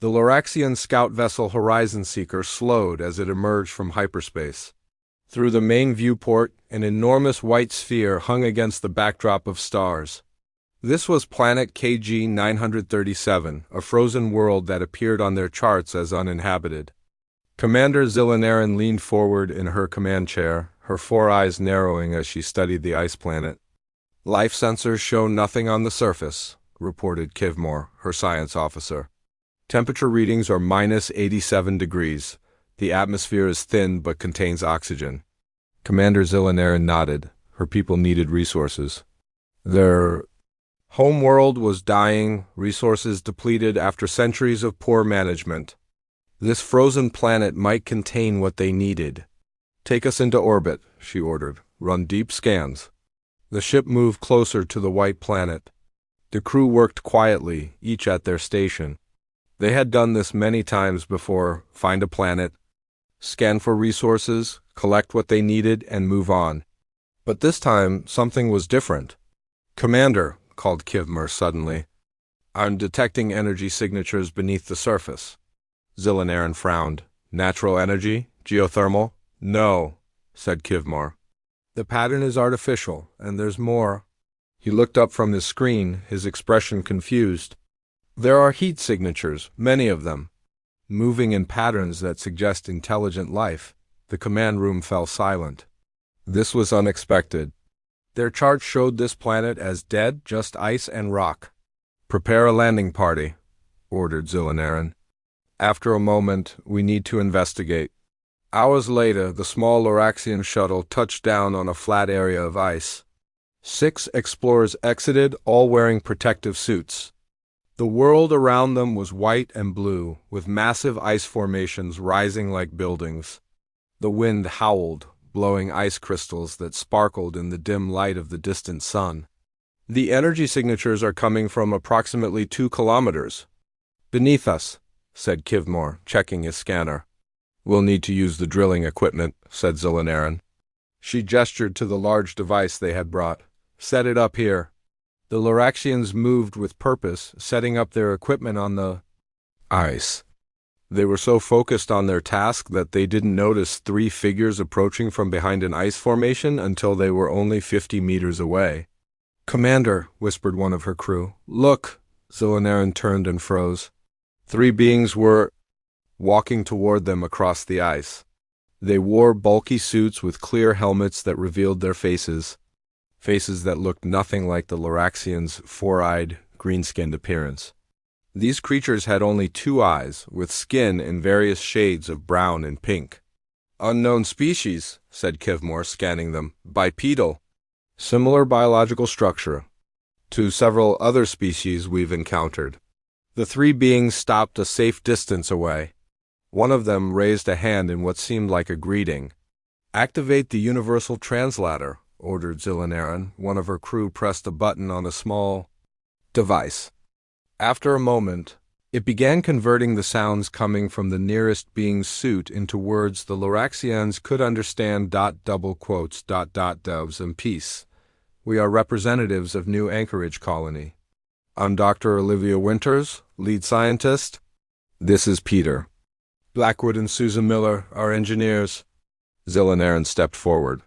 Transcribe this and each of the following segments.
The Loraxian scout vessel Horizon Seeker slowed as it emerged from hyperspace. Through the main viewport, an enormous white sphere hung against the backdrop of stars. This was planet KG 937, a frozen world that appeared on their charts as uninhabited. Commander Zillanaran leaned forward in her command chair, her four eyes narrowing as she studied the ice planet. "Life sensors show nothing on the surface," reported Kivmore, her science officer. "Temperature readings are minus 87 degrees. The atmosphere is thin but contains oxygen." Commander Zillanaran nodded. Her people needed resources. Their homeworld was dying, resources depleted after centuries of poor management. This frozen planet might contain what they needed. "Take us into orbit," she ordered. "Run deep scans." The ship moved closer to the white planet. The crew worked quietly, each at their station. They had done this many times before: find a planet, scan for resources, collect what they needed, and move on. But this time, something was different. "Commander," called Kivmer suddenly, "I'm detecting energy signatures beneath the surface." Zillanaran frowned. "Natural energy? Geothermal?" "No," said Kivmar. "The pattern is artificial, and there's more." He looked up from his screen, his expression confused. "There are heat signatures, many of them, moving in patterns that suggest intelligent life." The command room fell silent. This was unexpected. Their charts showed this planet as dead, just ice and rock. "Prepare a landing party," ordered Zillanaran. "After a moment, we need to investigate." Hours later, the small Loraxian shuttle touched down on a flat area of ice. 6 explorers exited, all wearing protective suits. The world around them was white and blue, with massive ice formations rising like buildings. The wind howled, blowing ice crystals that sparkled in the dim light of the distant sun. "The energy signatures are coming from approximately 2 kilometers. Beneath us," said Kivmore, checking his scanner. "We'll need to use the drilling equipment," said Zillanaran. She gestured to the large device they had brought. "Set it up here." The Loraxians moved with purpose, setting up their equipment on the ice. They were so focused on their task that they didn't notice 3 figures approaching from behind an ice formation until they were only 50 meters away. "Commander," whispered one of her crew. "Look!" Zillanaran turned and froze. 3 beings were walking toward them across the ice. They wore bulky suits with clear helmets that revealed their faces that looked nothing like the Loraxians' 4-eyed, green-skinned appearance. These creatures had only 2 eyes, with skin in various shades of brown and pink. "Unknown species," said Kivmore, scanning them. "Bipedal. Similar biological structure to several other species we've encountered." The 3 beings stopped a safe distance away. One of them raised a hand in what seemed like a greeting. "Activate the universal translator," ordered Zillanaran. One of her crew pressed a button on a small device. After a moment, it began converting the sounds coming from the nearest being's suit into words the Loraxians could understand. Double quotes, doves and peace. "We are representatives of New Anchorage Colony. I'm Dr. Olivia Winters, lead scientist. This is Peter. Blackwood and Susan Miller are engineers." Zillanaran stepped forward.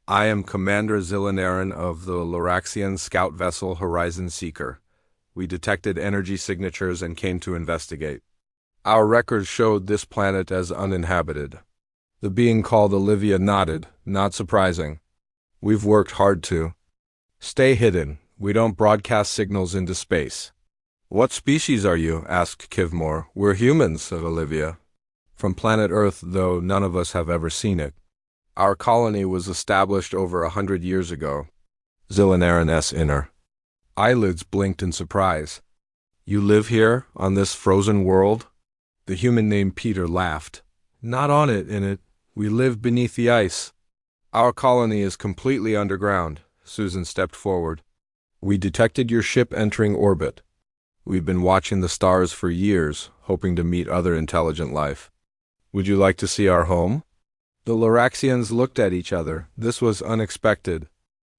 "I am Commander Zillanaran of the Loraxian scout vessel Horizon Seeker. We detected energy signatures and came to investigate. Our records showed this planet as uninhabited." The being called Olivia nodded. "Not surprising. We've worked hard to stay hidden. We don't broadcast signals into space." "What species are you?" asked Kivmore. "We're humans," said Olivia. "From planet Earth, though none of us have ever seen it. Our colony was established over 100 years ago." Zillanaran's inner eyelids blinked in surprise. "You live here, on this frozen world?" The human named Peter laughed. "Not on it, in it. We live beneath the ice. Our colony is completely underground." Susan stepped forward. "We detected your ship entering orbit. We've been watching the stars for years, hoping to meet other intelligent life. Would you like to see our home?" The Loraxians looked at each other. This was unexpected.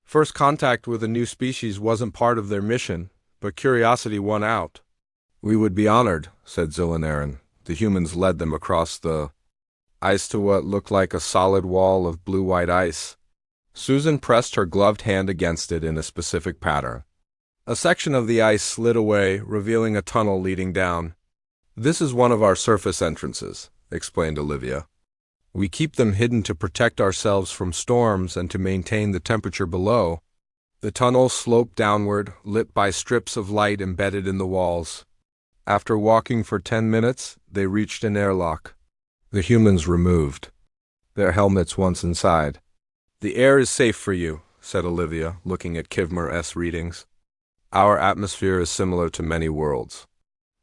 First contact with a new species wasn't part of their mission, but curiosity won out. We would be honored, said Zillanaran. The humans led them across the ice to what looked like a solid wall of blue-white ice. Susan pressed her gloved hand against it in a specific pattern. A section of the ice slid away, revealing a tunnel leading down. This is one of our surface entrances, explained Olivia. We keep them hidden to protect ourselves from storms and to maintain the temperature below. The tunnel sloped downward, lit by strips of light embedded in the walls. After walking for 10 minutes, they reached an airlock. The humans removed their helmets once inside. The air is safe for you, said Olivia, looking at Kivmer's readings. Our atmosphere is similar to many worlds.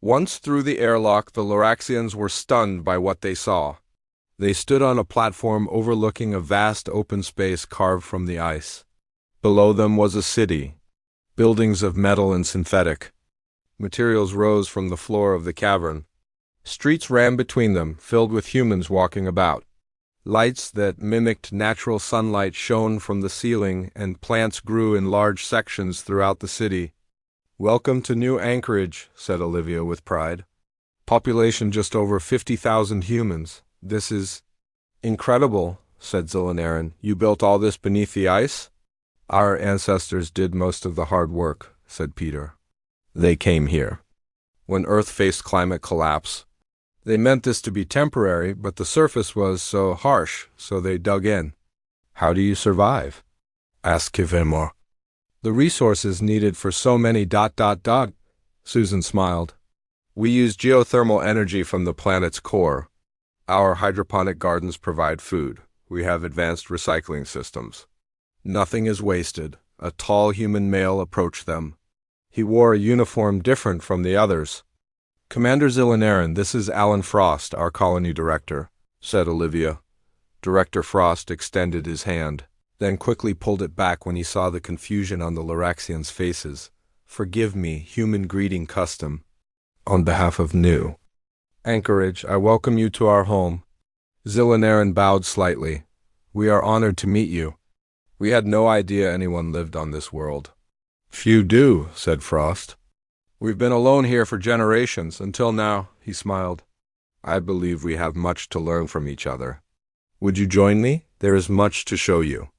Once through the airlock, the Loraxians were stunned by what they saw. They stood on a platform overlooking a vast open space carved from the ice. Below them was a city. Buildings of metal and synthetic materials rose from the floor of the cavern. Streets ran between them, filled with humans walking about. Lights that mimicked natural sunlight shone from the ceiling, and plants grew in large sections throughout the city. Welcome to New Anchorage, said Olivia with pride. Population just over 50,000 humans. This is incredible, said Zillanaran. You built all this beneath the ice? Our ancestors did most of the hard work, said Peter. They came here when Earth faced climate collapse. They meant this to be temporary, but the surface was so harsh, so they dug in. How do you survive? Asked Kivemor. The resources needed for so many ... Susan smiled. We use geothermal energy from the planet's core. Our hydroponic gardens provide food. We have advanced recycling systems. Nothing is wasted. A tall human male approached them. He wore a uniform different from the others. Commander Zillanaran, this is Alan Frost, our colony director, said Olivia. Director Frost extended his hand, then quickly pulled it back when he saw the confusion on the Loraxians' faces. Forgive me, human greeting custom. On behalf of New Anchorage, I welcome you to our home. Zillanaran bowed slightly. We are honored to meet you. We had no idea anyone lived on this world. Few do, said Frost. We've been alone here for generations, until now, he smiled. I believe we have much to learn from each other. Would you join me? There is much to show you.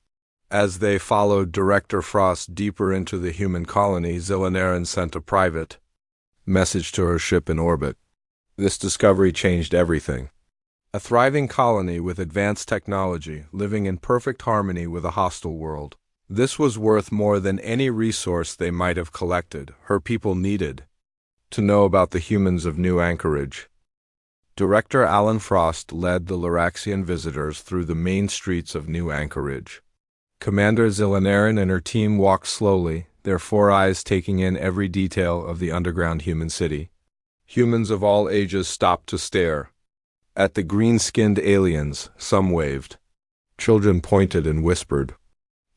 As they followed Director Frost deeper into the human colony, Zillanaran sent a private message to her ship in orbit. This discovery changed everything. A thriving colony with advanced technology, living in perfect harmony with a hostile world. This was worth more than any resource they might have collected. Her people needed to know about the humans of New Anchorage. Director Alan Frost led the Loraxian visitors through the main streets of New Anchorage. Commander Zillanaran and her team walked slowly, their four eyes taking in every detail of the underground human city. Humans of all ages stopped to stare. At the green-skinned aliens, some waved. Children pointed and whispered.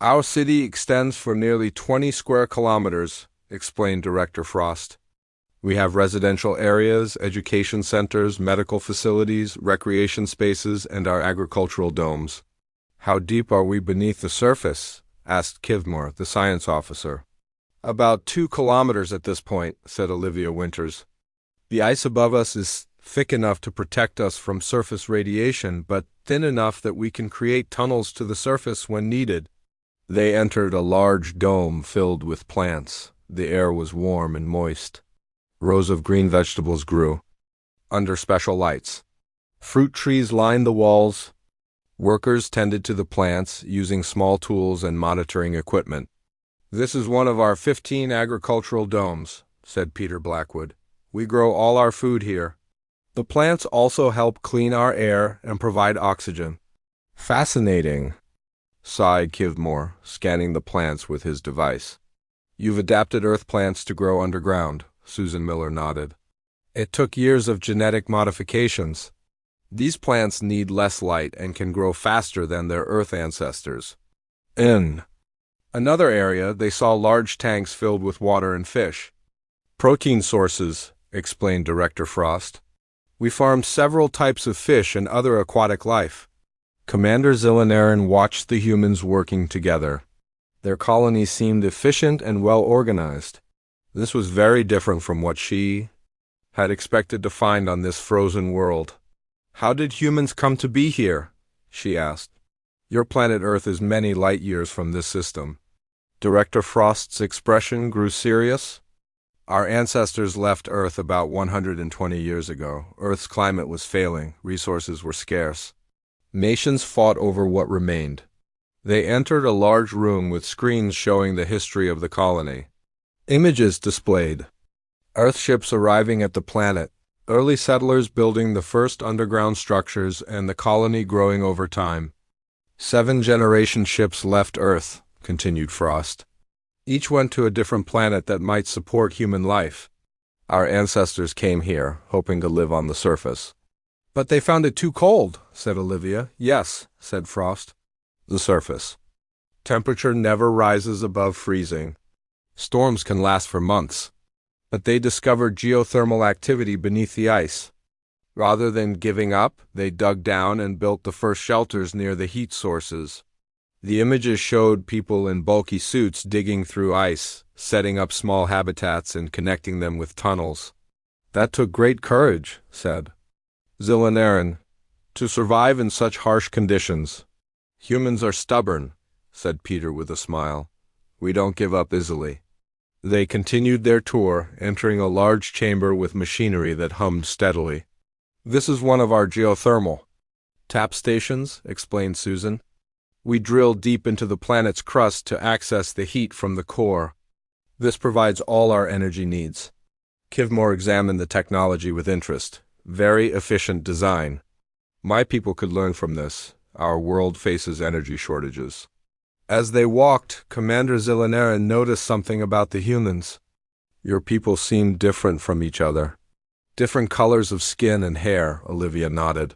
Our city extends for nearly 20 square kilometers, explained Director Frost. We have residential areas, education centers, medical facilities, recreation spaces, and our agricultural domes. How deep are we beneath the surface? Asked Kivmore, the science officer. About 2 kilometers at this point, said Olivia Winters. The ice above us is thick enough to protect us from surface radiation, but thin enough that we can create tunnels to the surface when needed. They entered a large dome filled with plants. The air was warm and moist. Rows of green vegetables grew under special lights. Fruit trees lined the walls. Workers tended to the plants, using small tools and monitoring equipment. This is one of our 15 agricultural domes, said Peter Blackwood. We grow all our food here. The plants also help clean our air and provide oxygen. Fascinating, sighed Kivmore, scanning the plants with his device. You've adapted earth plants to grow underground, Susan Miller nodded. It took years of genetic modifications. These plants need less light and can grow faster than their earth ancestors. In another area, they saw large tanks filled with water and fish. Protein sources, explained Director Frost. We farmed several types of fish and other aquatic life. Commander Zillanaran watched the humans working together. Their colony seemed efficient and well organized. This was very different from what she had expected to find on this frozen world. "How did humans come to be here?" she asked. "Your planet Earth is many light years from this system." Director Frost's expression grew serious. "Our ancestors left Earth about 120 years ago. Earth's climate was failing, resources were scarce. Nations fought over what remained. They entered a large room with screens showing the history of the colony. Images displayed. Earthships arriving at the planet, early settlers building the first underground structures, and the colony growing over time. 7 generation ships left Earth," continued Frost. "Each went to a different planet that might support human life. Our ancestors came here, hoping to live on the surface." "But they found it too cold," said Olivia. "Yes," said Frost. "The surface. Temperature never rises above freezing. Storms can last for months. But they discovered geothermal activity beneath the ice. Rather than giving up, they dug down and built the first shelters near the heat sources. The images showed people in bulky suits digging through ice, setting up small habitats and connecting them with tunnels." "That took great courage," said Zilanaran, "to survive in such harsh conditions." "Humans are stubborn," said Peter with a smile. "We don't give up easily." They continued their tour, entering a large chamber with machinery that hummed steadily. "This is one of our geothermal tap stations," explained Susan. "We drill deep into the planet's crust to access the heat from the core. This provides all our energy needs." Kivmore examined the technology with interest. "Very efficient design. My people could learn from this. Our world faces energy shortages." As they walked, Commander Zilanaran noticed something about the humans. "Your people seem different from each other." "Different colors of skin and hair," Olivia nodded.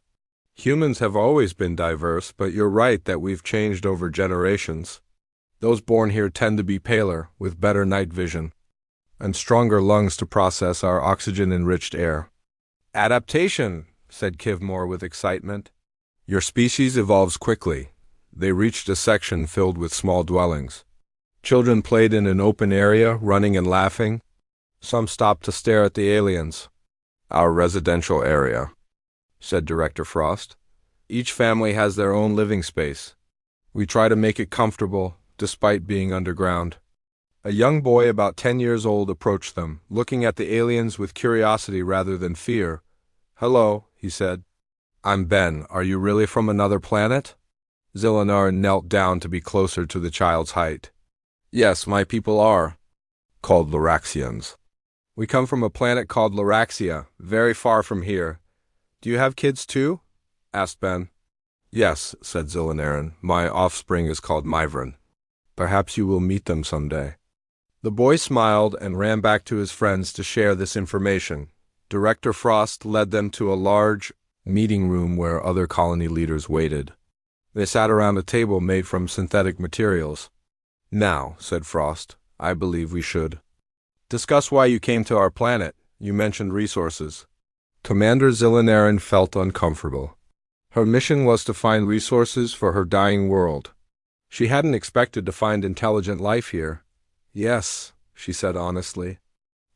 "Humans have always been diverse, but you're right that we've changed over generations. Those born here tend to be paler, with better night vision, and stronger lungs to process our oxygen-enriched air." "Adaptation," said Kivmore with excitement. "Your species evolves quickly." They reached a section filled with small dwellings. Children played in an open area, running and laughing. Some stopped to stare at the aliens. "Our residential area," said Director Frost. "Each family has their own living space. We try to make it comfortable, despite being underground." A young boy about 10 years old approached them, looking at the aliens with curiosity rather than fear. "Hello," he said. "I'm Ben. Are you really from another planet?" Zilanaran knelt down to be closer to the child's height. "Yes, my people are called Laraxians. We come from a planet called Laraxia, very far from here. Do you have kids too?" asked Ben. "Yes," said Zilanaran. "My offspring is called Myvran. Perhaps you will meet them someday." The boy smiled and ran back to his friends to share this information. Director Frost led them to a large meeting room where other colony leaders waited. They sat around a table made from synthetic materials. "Now," said Frost, "I believe we should discuss why you came to our planet. You mentioned resources." Commander Zilanaran felt uncomfortable. Her mission was to find resources for her dying world. She hadn't expected to find intelligent life here. "Yes," she said honestly.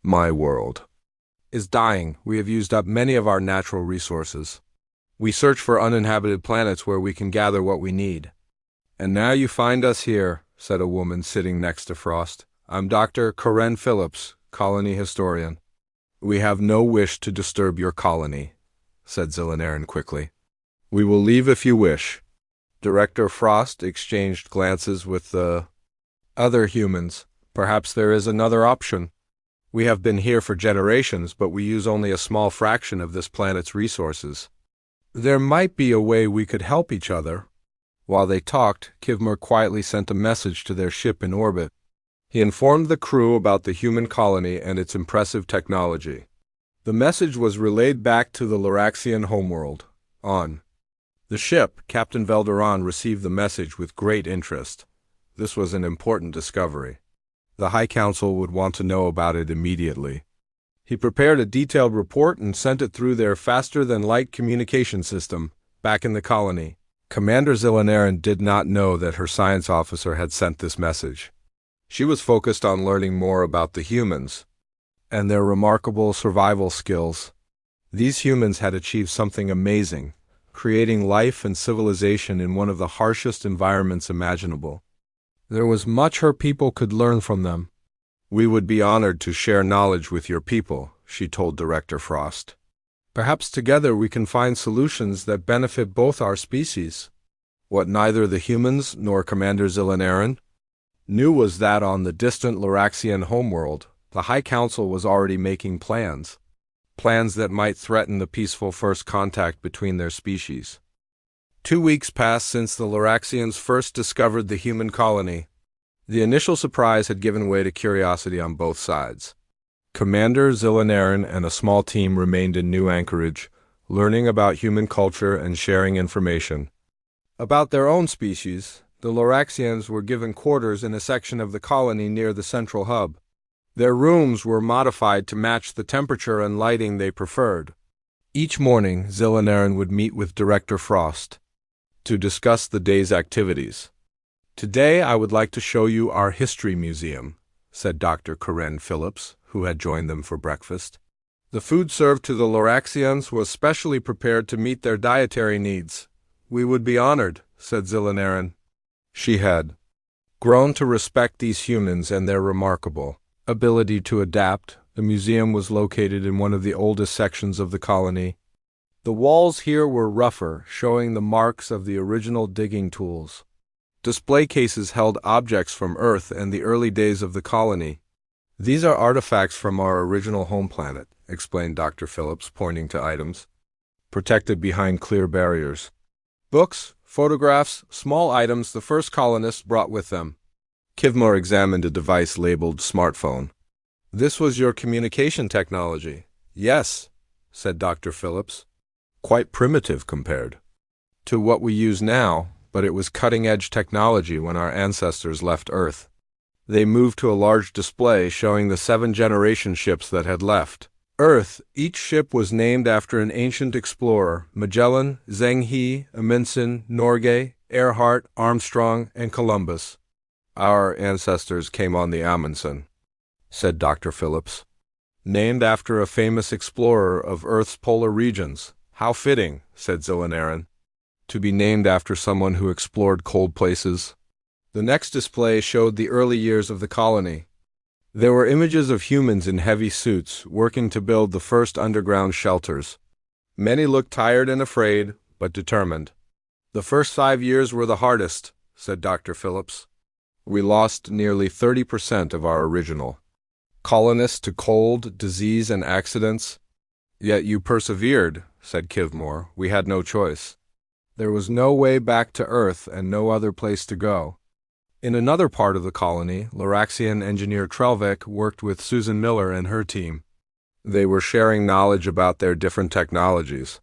"My world is dying. We have used up many of our natural resources. We search for uninhabited planets where we can gather what we need." "And now you find us here," said a woman sitting next to Frost. "I'm Dr. Karen Phillips, colony historian." "We have no wish to disturb your colony," said Zilanaran quickly. "We will leave if you wish." Director Frost exchanged glances with the other humans. "Perhaps there is another option. We have been here for generations, but we use only a small fraction of this planet's resources. There might be a way we could help each other." While they talked, Kivmore quietly sent a message to their ship in orbit. He informed the crew about the human colony and its impressive technology. The message was relayed back to the Laraxian homeworld. On the ship, Captain Velderon received the message with great interest. This was an important discovery. The High Council would want to know about it immediately. He prepared a detailed report and sent it through their faster-than-light communication system back in the colony. Commander Zilanaran did not know that her science officer had sent this message. She was focused on learning more about the humans. and their remarkable survival skills. These humans had achieved something amazing, creating life and civilization in one of the harshest environments imaginable. There was much her people could learn from them. "We would be honored to share knowledge with your people," she told Director Frost. "Perhaps together we can find solutions that benefit both our species." What neither the humans nor Commander Zilanaran knew was that on the distant Loraxian homeworld, the High Council was already making plans that might threaten the peaceful first contact between their species. 2 weeks passed since the Loraxians first discovered the human colony. The initial surprise had given way to curiosity on both sides. Commander Zilanaran and a small team remained in New Anchorage, learning about human culture and sharing information. About their own species, the Loraxians were given quarters in a section of the colony near the central hub. Their rooms were modified to match the temperature and lighting they preferred. Each morning, Zilanaran would meet with Director Frost to discuss the day's activities. "Today I would like to show you our history museum," said Dr. Karen Phillips, who had joined them for breakfast. The food served to the Loraxians was specially prepared to meet their dietary needs. "We would be honored," said Zilanaran. She had grown to respect these humans and their remarkable ability to adapt. The museum was located in one of the oldest sections of the colony. The walls here were rougher, showing the marks of the original digging tools. Display cases held objects from Earth and the early days of the colony. "These are artifacts from our original home planet," explained Dr. Phillips, pointing to items protected behind clear barriers. Books, photographs, small items the first colonists brought with them. Kivmore examined a device labeled smartphone. "This was your communication technology." "Yes," said Dr. Phillips. "Quite primitive compared to what we use now, but it was cutting-edge technology when our ancestors left Earth." They moved to a large display showing the 7 generation ships that had left Earth. Each ship was named after an ancient explorer: Magellan, Zheng He, Amundsen, Norgay, Earhart, Armstrong, and Columbus. "Our ancestors came on the Amundsen," said Dr. Phillips. "Named after a famous explorer of Earth's polar regions." "How fitting," said Zilanaran, "to be named after someone who explored cold places." The next display showed the early years of the colony. There were images of humans in heavy suits working to build the first underground shelters. Many looked tired and afraid, but determined. "The first 5 years were the hardest," said Dr. Phillips. "We lost nearly 30% of our original colonists to cold, disease, and accidents." "Yet you persevered," said Kivmore. "We had no choice. There was no way back to Earth and no other place to go." In another part of the colony, Loraxian engineer Trelvik worked with Susan Miller and her team. They were sharing knowledge about their different technologies.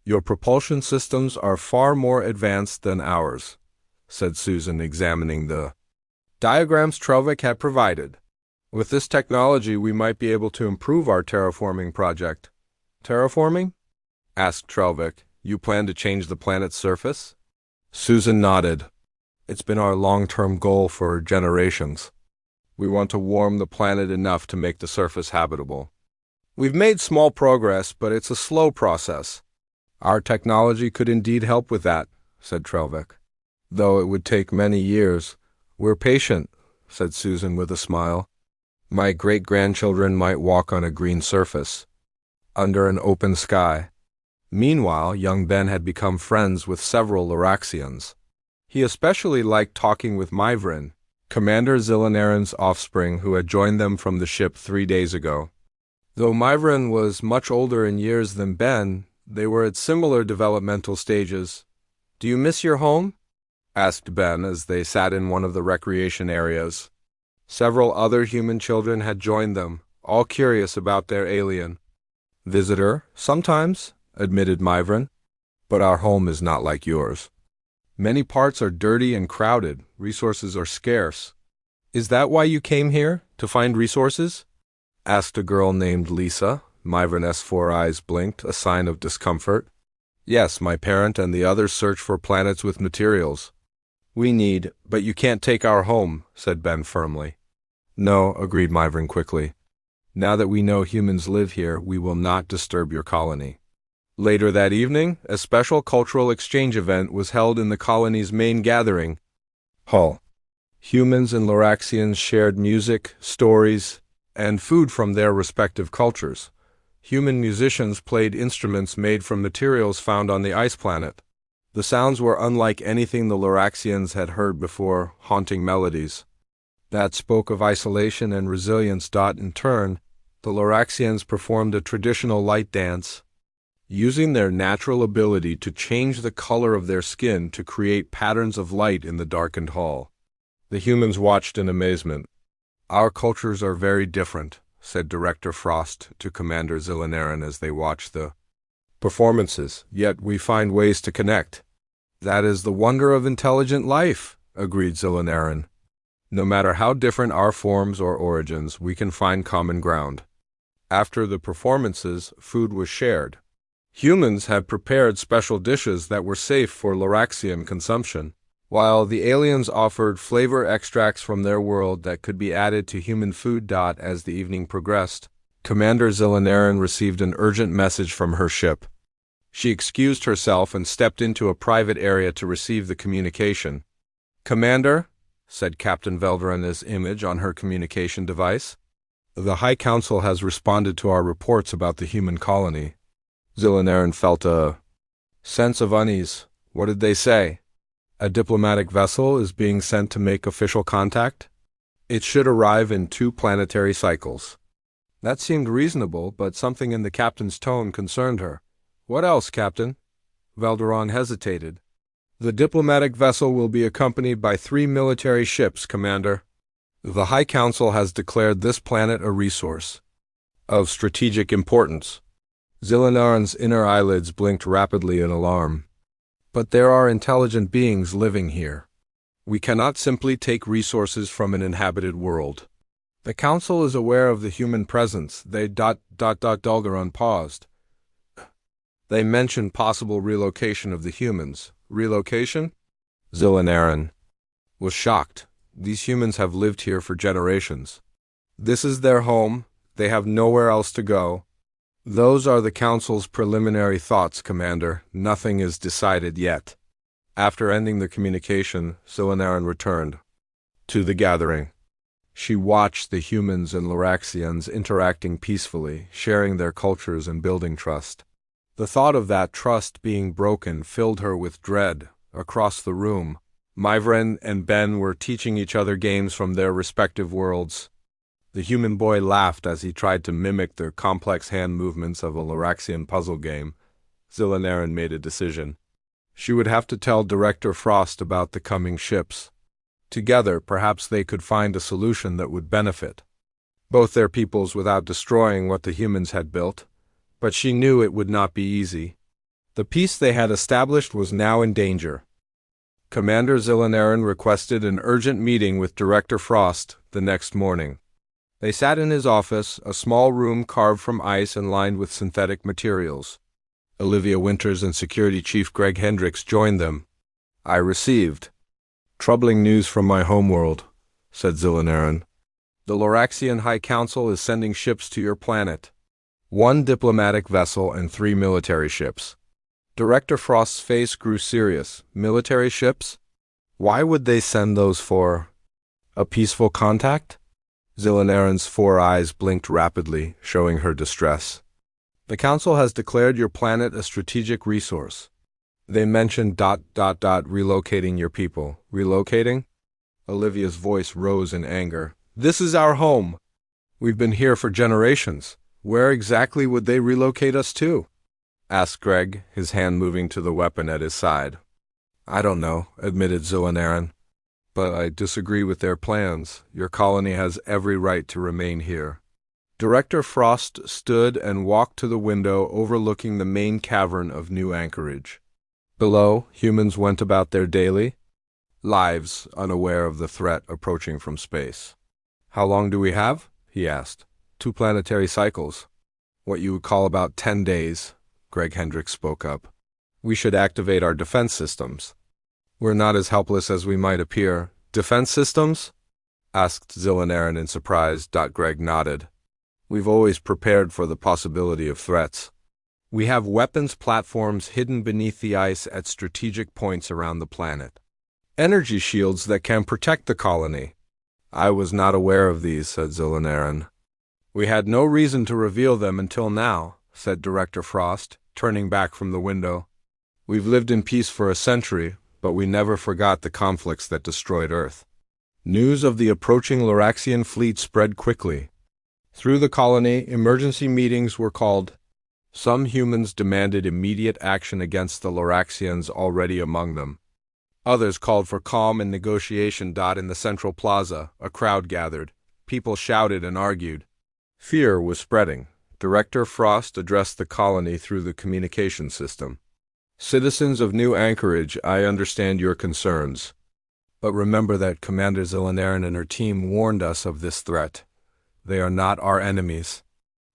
"Your propulsion systems are far more advanced than ours," said Susan, examining the diagrams Trelvik had provided. "With this technology, we might be able to improve our terraforming project." "Terraforming?" asked Trelvik. "You plan to change the planet's surface?" Susan nodded. "It's been our long-term goal for generations. We want to warm the planet enough to make the surface habitable. We've made small progress, but it's a slow process." "Our technology could indeed help with that," said Trelvik, "though it would take many years." "We're patient," said Susan with a smile. "My great-grandchildren might walk on a green surface, under an open sky." Meanwhile, young Ben had become friends with several Loraxians. He especially liked talking with Myvrin, Commander Zilanaran's offspring, who had joined them from the ship 3 days ago. Though Myvrin was much older in years than Ben, they were at similar developmental stages. "Do you miss your home?" asked Ben as they sat in one of the recreation areas. Several other human children had joined them, all curious about their alien visitor. "Sometimes," admitted Myvrin, "but our home is not like yours. Many parts are dirty and crowded. Resources are scarce." "Is that why you came here, to find resources?" asked a girl named Lisa. Myvrin's 4 eyes blinked, a sign of discomfort. "Yes, my parent and the others search for planets with materials we need, but you can't take our home," said Ben firmly. "No," agreed Myvrin quickly. Now that we know humans live here, we will not disturb your colony. Later that evening, a special cultural exchange event was held in the colony's main gathering hall. Humans and Loraxians shared music, stories, and food from their respective cultures. Human musicians played instruments made from materials found on the ice planet. The sounds were unlike anything the Loraxians had heard before, haunting melodies that spoke of isolation and resilience. In turn, the Loraxians performed a traditional light dance, using their natural ability to change the color of their skin to create patterns of light in the darkened hall. The humans watched in amazement. "Our cultures are very different," said Director Frost to Commander Zillinaran as they watched the performances, "yet we find ways to connect." "That is the wonder of intelligent life," agreed Zillinaran. "No matter how different our forms or origins, we can find common ground." After the performances, food was shared. Humans had prepared special dishes that were safe for Loraxian consumption, while the aliens offered flavor extracts from their world that could be added to human food. As the evening progressed, Commander Zillinaran received an urgent message from her ship. She excused herself and stepped into a private area to receive the communication. "Commander," said Captain Veldran's image on her communication device, "the High Council has responded to our reports about the human colony." Zillinaran felt a sense of unease. "What did they say?" "A diplomatic vessel is being sent to make official contact. It should arrive in 2 planetary cycles." That seemed reasonable, but something in the captain's tone concerned her. "What else, Captain?" Veldran hesitated. "The diplomatic vessel will be accompanied by 3 military ships, Commander. The High Council has declared this planet a resource of strategic importance." Zillinaran's inner eyelids blinked rapidly in alarm. "But there are intelligent beings living here. We cannot simply take resources from an inhabited world. The Council is aware of the human presence." Dulgaron paused. "They mentioned possible relocation of the humans." "Relocation?" Zillinaran was shocked. "These humans have lived here for generations. This is their home. They have nowhere else to go." "Those are the Council's preliminary thoughts, Commander. Nothing is decided yet." After ending the communication, Zillinaran returned to the gathering. She watched the humans and Loraxians interacting peacefully, sharing their cultures and building trust. The thought of that trust being broken filled her with dread. Across the room, Myvren and Ben were teaching each other games from their respective worlds. The human boy laughed as he tried to mimic the complex hand movements of a Loraxian puzzle game. Zillinaran made a decision. She would have to tell Director Frost about the coming ships. Together, perhaps they could find a solution that would benefit both their peoples without destroying what the humans had built. But she knew it would not be easy. The peace they had established was now in danger. Commander Zillinaran requested an urgent meeting with Director Frost the next morning. They sat in his office, a small room carved from ice and lined with synthetic materials. Olivia Winters and Security Chief Greg Hendricks joined them. "I received troubling news from my homeworld," said Zillinaran. "The Loraxian High Council is sending ships to your planet. 1 diplomatic vessel and 3 military ships." Director Frost's face grew serious. "Military ships? Why would they send those for a peaceful contact?" Zillinaran's 4 eyes blinked rapidly, showing her distress. "The Council has declared your planet a strategic resource. They mentioned ... relocating your people." "Relocating?" Olivia's voice rose in anger. "This is our home. We've been here for generations. Where exactly would they relocate us to?" asked Greg, his hand moving to the weapon at his side. "I don't know," admitted Zillinaran. "But I disagree with their plans. Your colony has every right to remain here." Director Frost stood and walked to the window overlooking the main cavern of New Anchorage. Below, humans went about their daily lives, unaware of the threat approaching from space. "How long do we have?" he asked. 2 planetary cycles. What you would call about 10 days, Greg Hendricks spoke up. "We should activate our defense systems." "We're not as helpless as we might appear." "Defense systems?" asked Zillinaran in surprise. Greg nodded. We've always prepared for the possibility of threats. We have weapons platforms hidden beneath the ice at strategic points around the planet. Energy shields that can protect the colony. I was not aware of these, said Zillanaran. We had no reason to reveal them until now, said Director Frost, turning back from the window. We've lived in peace for a century, but we never forgot the conflicts that destroyed Earth. News of the approaching Loraxian fleet spread quickly. Through the colony, emergency meetings were called. Some humans demanded immediate action against the Loraxians already among them. Others called for calm and negotiation. In the central plaza, a crowd gathered. People shouted and argued. Fear was spreading. Director Frost addressed the colony through the communication system. Citizens of New Anchorage, I understand your concerns. But remember that Commander Zillanaran and her team warned us of this threat. They are not our enemies.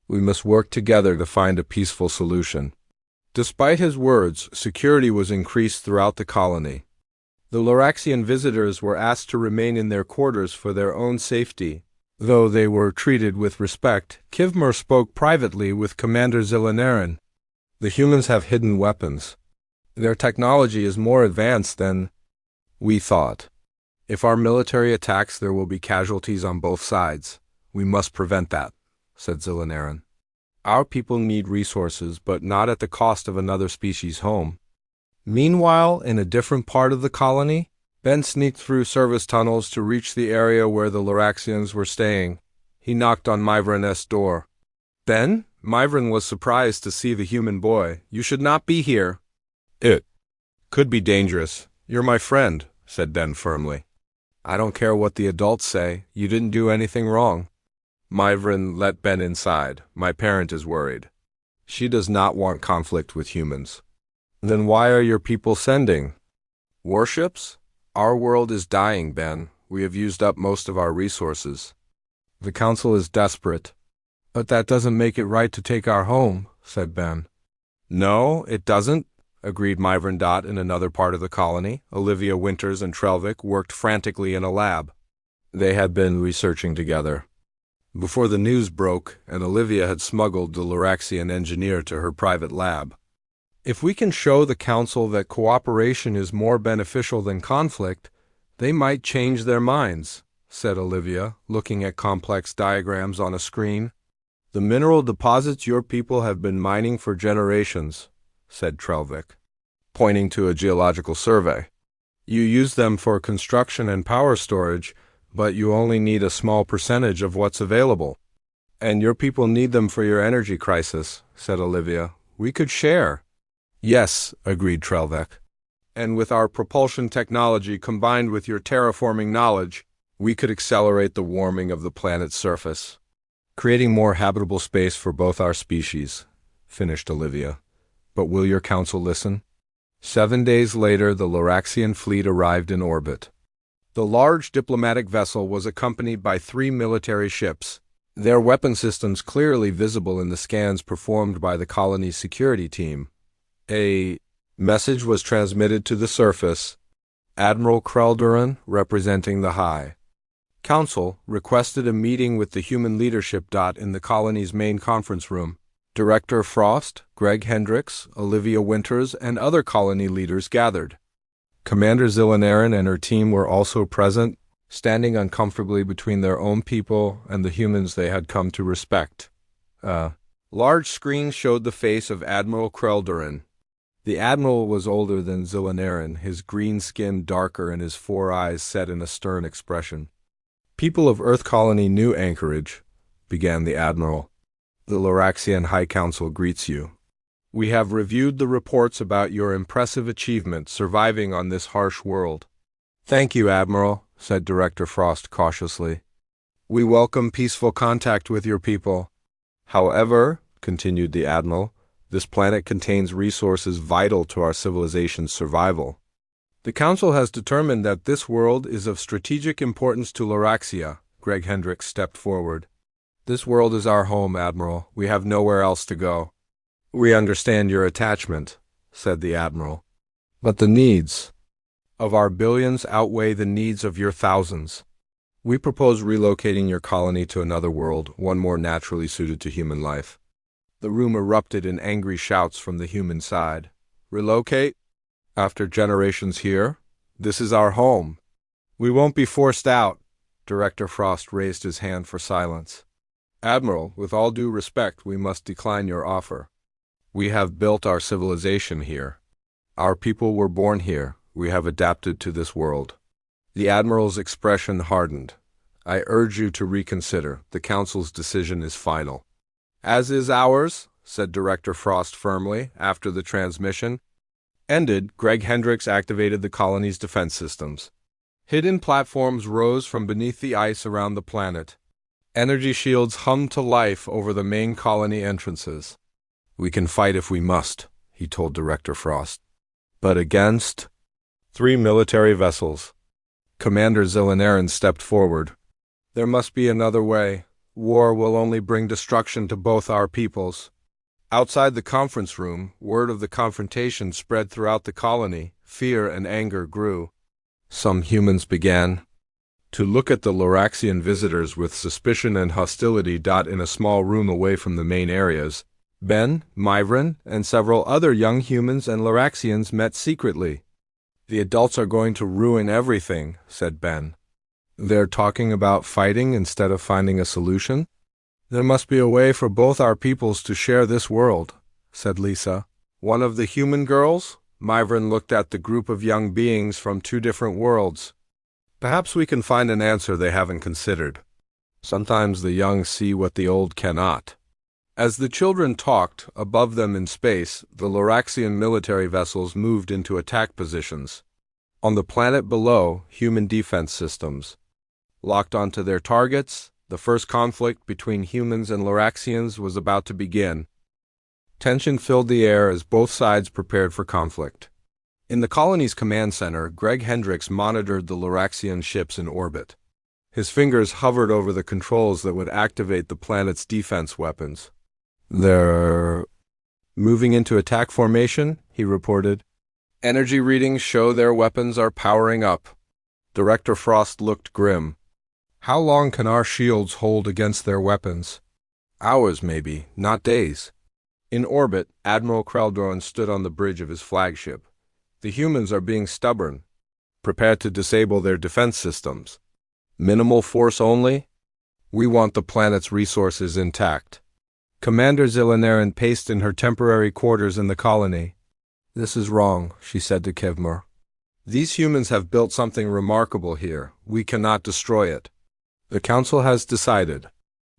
We must work together to find a peaceful solution. Despite his words, security was increased throughout the colony. The Loraxian visitors were asked to remain in their quarters for their own safety. Though they were treated with respect, Kivmer spoke privately with Commander Zillanaran. The humans have hidden weapons. Their technology is more advanced than we thought. If our military attacks, there will be casualties on both sides. We must prevent that, said Zillanaran. Our people need resources, but not at the cost of another species' home. Meanwhile, in a different part of the colony, Ben sneaked through service tunnels to reach the area where the Loraxians were staying. He knocked on Myvran's door. Ben? Myvran was surprised to see the human boy. You should not be here. It could be dangerous. You're my friend, said Ben firmly. I don't care what the adults say. You didn't do anything wrong. Myvran let Ben inside. My parent is worried. She does not want conflict with humans. Then why are your people sending warships? Our world is dying, Ben. We have used up most of our resources. The council is desperate. But that doesn't make it right to take our home, said Ben. No, it doesn't, agreed Myvran. In another part of the colony, Olivia Winters and Trelvik worked frantically in a lab. They had been researching together before the news broke, and Olivia had smuggled the Loraxian engineer to her private lab. If we can show the council that cooperation is more beneficial than conflict, they might change their minds, said Olivia, looking at complex diagrams on a screen. The mineral deposits your people have been mining for generations, said Trelvik, pointing to a geological survey. You use them for construction and power storage, but you only need a small percentage of what's available. And your people need them for your energy crisis, said Olivia. We could share. Yes, agreed Trelvik. And with our propulsion technology combined with your terraforming knowledge, we could accelerate the warming of the planet's surface, creating more habitable space for both our species, finished Olivia. But will your council listen? 7 days later, the Loraxian fleet arrived in orbit. The large diplomatic vessel was accompanied by 3 military ships, their weapon systems clearly visible in the scans performed by the colony's security team. A message was transmitted to the surface. Admiral Krelduran, representing the High Council, requested a meeting with the human leadership. In the colony's main conference room, Director Frost, Greg Hendricks, Olivia Winters, and other colony leaders gathered. Commander Zillanaran and her team were also present, standing uncomfortably between their own people and the humans they had come to respect. Large screens showed the face of Admiral Krelduran. The admiral was older than Zillanaran, his green skin darker and his 4 eyes set in a stern expression. People of Earth Colony New Anchorage, began the admiral. The Loraxian High Council greets you. We have reviewed the reports about your impressive achievement surviving on this harsh world. Thank you, Admiral, said Director Frost cautiously. We welcome peaceful contact with your people. However, continued the admiral, this planet contains resources vital to our civilization's survival. The Council has determined that this world is of strategic importance to Loraxia. Greg Hendricks stepped forward. This world is our home, Admiral. We have nowhere else to go. We understand your attachment, said the Admiral. But the needs of our billions outweigh the needs of your thousands. We propose relocating your colony to another world, one more naturally suited to human life. The room erupted in angry shouts from the human side. Relocate? After generations here? This is our home. We won't be forced out. Director Frost raised his hand for silence. Admiral, with all due respect, we must decline your offer. We have built our civilization here. Our people were born here. We have adapted to this world. The Admiral's expression hardened. I urge you to reconsider. The Council's decision is final. As is ours, said Director Frost firmly, after the transmission ended. Greg Hendricks activated the colony's defense systems. Hidden platforms rose from beneath the ice around the planet. Energy shields hummed to life over the main colony entrances. We can fight if we must, he told Director Frost. But against 3 military vessels. Commander Zillinaran stepped forward. There must be another way. War will only bring destruction to both our peoples. Outside the conference room, word of the confrontation spread throughout the colony. Fear and anger grew. Some humans began to look at the Loraxian visitors with suspicion and hostility. In a small room away from the main areas, Ben, Myvran, and several other young humans and Loraxians met secretly. The adults are going to ruin everything, said Ben. They're talking about fighting instead of finding a solution? There must be a way for both our peoples to share this world, said Lisa. One of the human girls? Myvran looked at the group of young beings from 2 different worlds. Perhaps we can find an answer they haven't considered. Sometimes the young see what the old cannot. As the children talked, above them in space, the Loraxian military vessels moved into attack positions. On the planet below, human defense systems locked onto their targets. The first conflict between humans and Loraxians was about to begin. Tension filled the air as both sides prepared for conflict. In the colony's command center, Greg Hendricks monitored the Loraxian ships in orbit. His fingers hovered over the controls that would activate the planet's defense weapons. They're moving into attack formation, he reported. Energy readings show their weapons are powering up. Director Frost looked grim. How long can our shields hold against their weapons? Hours, maybe, not days. In orbit, Admiral Kreldron stood on the bridge of his flagship. The humans are being stubborn, prepared to disable their defense systems. Minimal force only? We want the planet's resources intact. Commander Zillinaran paced in her temporary quarters in the colony. This is wrong, she said to Kevmor. These humans have built something remarkable here. We cannot destroy it. The Council has decided,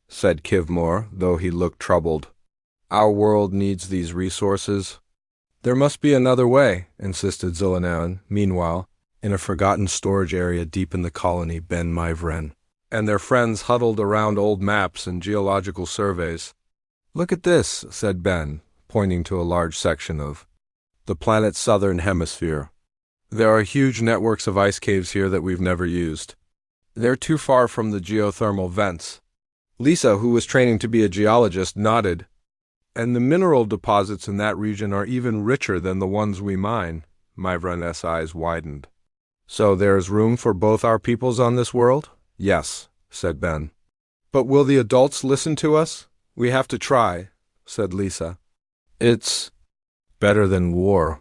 said Kivmore, though he looked troubled. Our world needs these resources. There must be another way, insisted Zillinaran. Meanwhile, in a forgotten storage area deep in the colony, Ben Myvran and their friends huddled around old maps and geological surveys. Look at this, said Ben, pointing to a large section of the planet's southern hemisphere. There are huge networks of ice caves here that we've never used. They're too far from the geothermal vents. Lisa, who was training to be a geologist, nodded. And the mineral deposits in that region are even richer than the ones we mine. Myvran's eyes widened. So there's room for both our peoples on this world? Yes, said Ben. But will the adults listen to us? We have to try, said Lisa. It's better than war.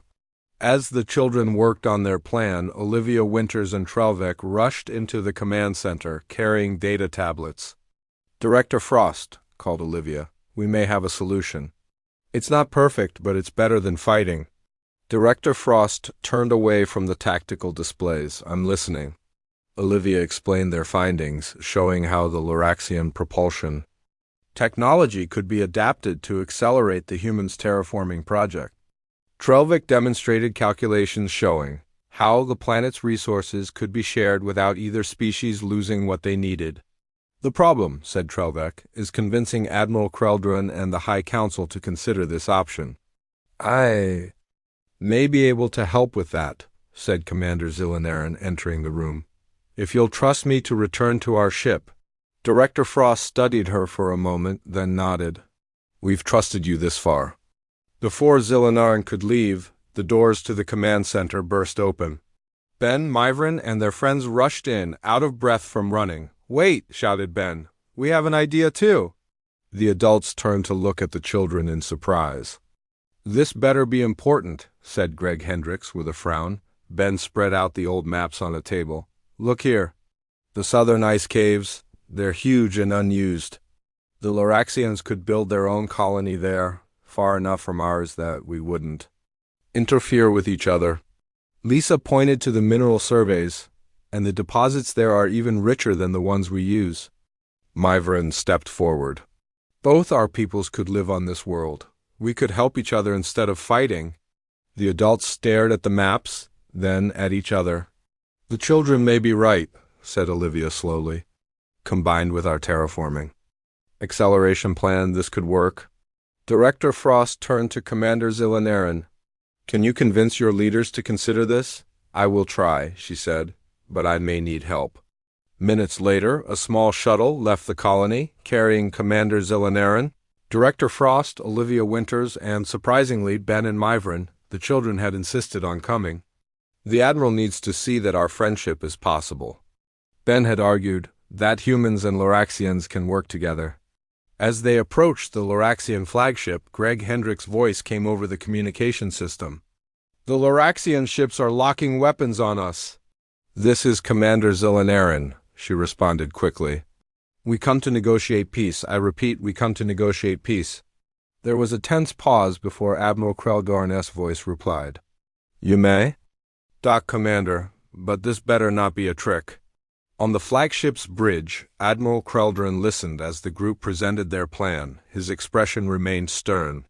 As the children worked on their plan, Olivia Winters and Trelvik rushed into the command center, carrying data tablets. Director Frost, called Olivia, we may have a solution. It's not perfect, but it's better than fighting. Director Frost turned away from the tactical displays. I'm listening. Olivia explained their findings, showing how the Loraxian propulsion technology could be adapted to accelerate the humans' terraforming project. Trelvik demonstrated calculations showing how the planet's resources could be shared without either species losing what they needed. The problem, said Trelvik, is convincing Admiral Kreldron and the High Council to consider this option. I may be able to help with that, said Commander Zillinaran, entering the room. If you'll trust me to return to our ship. Director Frost studied her for a moment, then nodded. We've trusted you this far. Before Zillinaran could leave, the doors to the command center burst open. Ben, Myvrin, and their friends rushed in, out of breath from running. "Wait," shouted Ben. "We have an idea too." The adults turned to look at the children in surprise. "This better be important," said Greg Hendricks with a frown. Ben spread out the old maps on a table. "Look here. The southern ice caves, they're huge and unused. The Loraxians could build their own colony there, far enough from ours that we wouldn't interfere with each other." Lisa pointed to the mineral surveys, "and the deposits there are even richer than the ones we use." Myvrin stepped forward. "Both our peoples could live on this world. We could help each other instead of fighting." The adults stared at the maps, then at each other. "The children may be right," said Olivia slowly. "Combined with our terraforming acceleration plan, this could work." Director Frost turned to Commander Zillanaran. "Can you convince your leaders to consider this?" "I will try," she said, "but I may need help." Minutes later, a small shuttle left the colony, carrying Commander Zillanaran, Director Frost, Olivia Winters, and, surprisingly, Ben and Myvrin. The children had insisted on coming. "The Admiral needs to see that our friendship is possible." Ben had argued that humans and Loraxians can work together. As they approached the Loraxian flagship, Greg Hendricks' voice came over the communication system. "The Loraxian ships are locking weapons on us." "This is Commander Zillanaran," she responded quickly. "We come to negotiate peace. I repeat, we come to negotiate peace." There was a tense pause before Admiral Kreldorn's voice replied. "You may?" "Doc, Commander, but this better not be a trick." On the flagship's bridge, Admiral Kreldorn listened as the group presented their plan. His expression remained stern.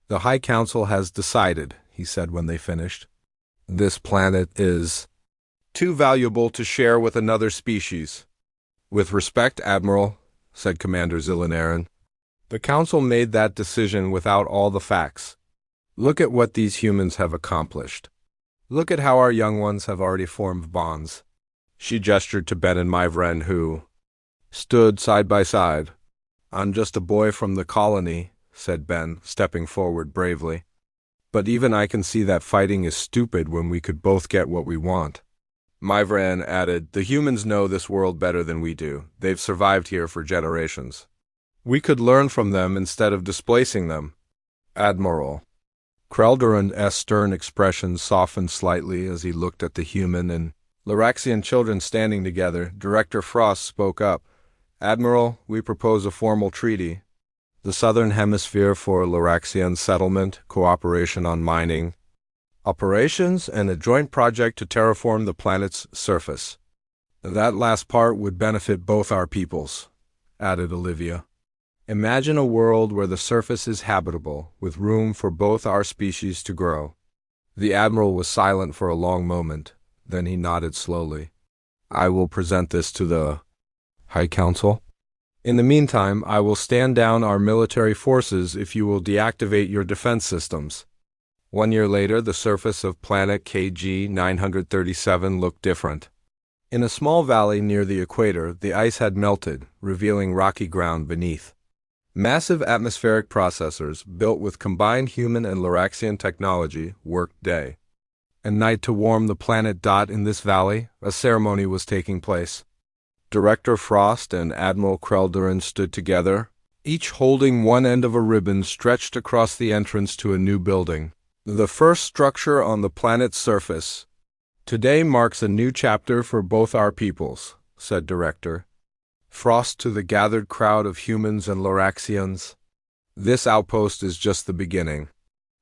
"The High Council has decided," he said when they finished. "This planet is too valuable to share with another species." "With respect, Admiral," said Commander Zillanaran, "the Council made that decision without all the facts. Look at what these humans have accomplished. Look at how our young ones have already formed bonds." She gestured to Ben and Myvrin, who stood side by side. "I'm just a boy from the colony," said Ben, stepping forward bravely. "But even I can see that fighting is stupid when we could both get what we want." Myvrin added, "The humans know this world better than we do. They've survived here for generations. We could learn from them instead of displacing them." "Admiral." Kreldorn's stern expression softened slightly as he looked at the human and Loraxian children standing together. Director Frost spoke up. "Admiral, we propose a formal treaty. The Southern Hemisphere for Loraxian settlement, cooperation on mining operations, and a joint project to terraform the planet's surface." "That last part would benefit both our peoples," added Olivia. "Imagine a world where the surface is habitable, with room for both our species to grow." The Admiral was silent for a long moment. Then he nodded slowly. "I will present this to the High Council. In the meantime, I will stand down our military forces if you will deactivate your defense systems." 1 year later, the surface of planet KG 937 looked different. In a small valley near the equator, the ice had melted, revealing rocky ground beneath. Massive atmospheric processors, built with combined human and Loraxian technology, worked day and night to warm the planet. In this valley, a ceremony was taking place. Director Frost and Admiral Kreldorn stood together, each holding one end of a ribbon stretched across the entrance to a new building. "The first structure on the planet's surface. Today marks a new chapter for both our peoples," said Director Frost to the gathered crowd of humans and Loraxians. "This outpost is just the beginning.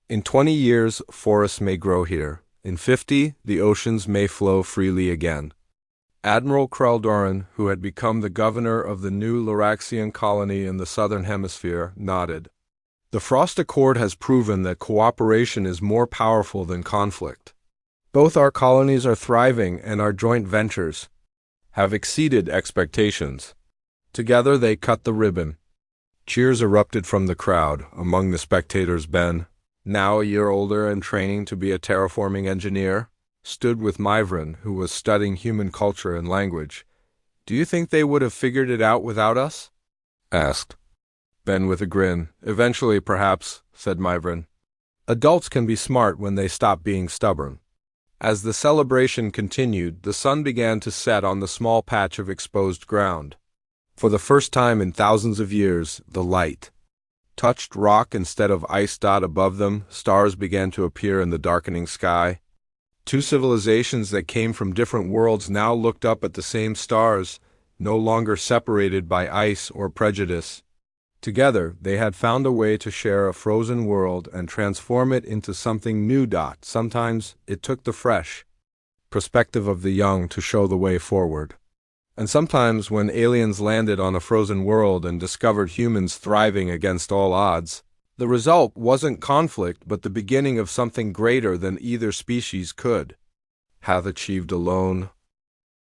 In 20 years, forests may grow here. In 50, the oceans may flow freely again." Admiral Kreldorn, who had become the governor of the new Loraxian colony in the Southern Hemisphere, nodded. "The Frost Accord has proven that cooperation is more powerful than conflict. Both our colonies are thriving, and our joint ventures have exceeded expectations." Together they cut the ribbon. Cheers erupted from the crowd. Among the spectators, Ben, now a year older and training to be a terraforming engineer, stood with Myvrin, who was studying human culture and language. "Do you think they would have figured it out without us?" asked Ben with a grin. "Eventually, perhaps," said Myvrin. "Adults can be smart when they stop being stubborn." As the celebration continued, the sun began to set on the small patch of exposed ground. For the first time in thousands of years, the light touched rock instead of ice. Above them, stars began to appear in the darkening sky. Two civilizations that came from different worlds now looked up at the same stars, no longer separated by ice or prejudice. Together, they had found a way to share a frozen world and transform it into something new. Sometimes it took the fresh perspective of the young to show the way forward. And sometimes when aliens landed on a frozen world and discovered humans thriving against all odds, the result wasn't conflict but the beginning of something greater than either species could have achieved alone.